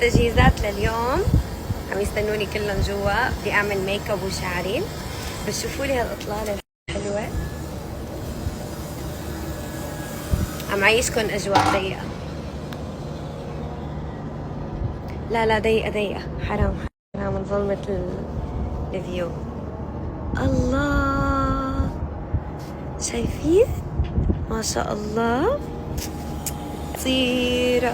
التجهيزات لليوم. عم يستنوني كلهم جوا، بدي اعمل ميك اب وشعري. بس شوفوا لي هالاطلالة الحلوة. عم عيشكن اجواء ضيقة. لا ضيقة حرام من ظلمة الفيو. الله، شايفين ما شاء الله كثير.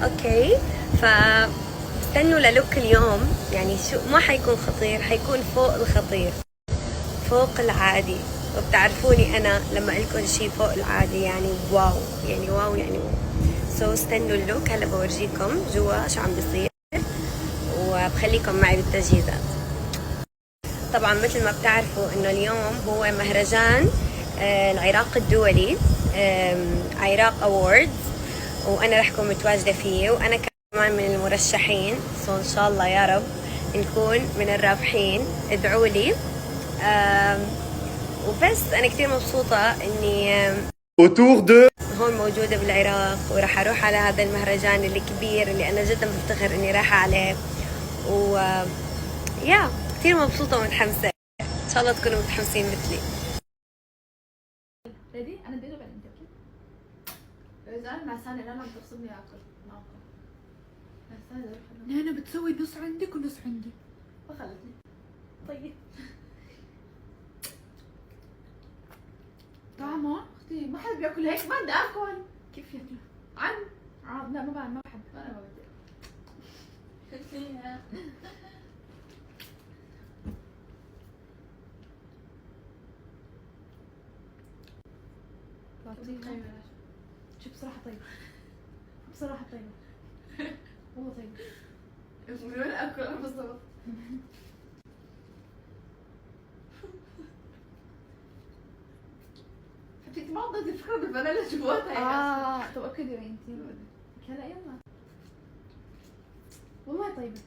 اوكي، استنوا للوك اليوم. يعني شو ما حيكون خطير، حيكون فوق الخطير، فوق العادي. وبتعرفوني انا لما لكم شيء فوق العادي يعني واو، يعني واو يعني واو. استنوا اللوك، هلا بورجيكم جوا شو عم بيصير، وبخليكم معي بالتجهيزات. طبعا مثل ما بتعرفوا انه اليوم هو مهرجان العراق الدولي، عراق اووردز، وانا رح اكون متواجده فيه، وانا كمان من المرشحين. ان شاء الله يا رب نكون من الرابحين. ادعوا لي. وبس انا كثير مبسوطه اني هون موجوده بالعراق، وراح اروح على هذا المهرجان الكبير اللي انا جدا بفتخر اني رايحه عليه. و يا كثير مبسوطه ومتحمسه. ان شاء الله تكونوا متحمسين مثلي. ريدي؟ انا اديله بعدين انت اوكي؟ اذا انا مع ساني انا بتغصبني اكل معكم. انا بتسوي نص عندك ونص عندي. فخلتني. طيب طعمه اختي ما حد بياكل هيك، ما بدي اكل. كيف ياكله؟ عن لا ما بعرف، ما بحب. انا ما بدي. لطيفة. شو بصراحة طيبة، بصراحة طيبة. والله طيبة. من وين اكل انا بالضبط؟ حبيبتي ما ضد الفكرة بالفانيلا جواتها. طب اوكي ديري انتي. هلا يلا. والله طيبة،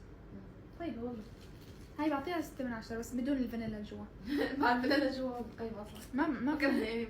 طيبة والله. هاي بعطيها 6 من 10 بس بدون الفانيلا جوا. مع الفانيلا جوا طيبة اصلا. ما كمل يعني.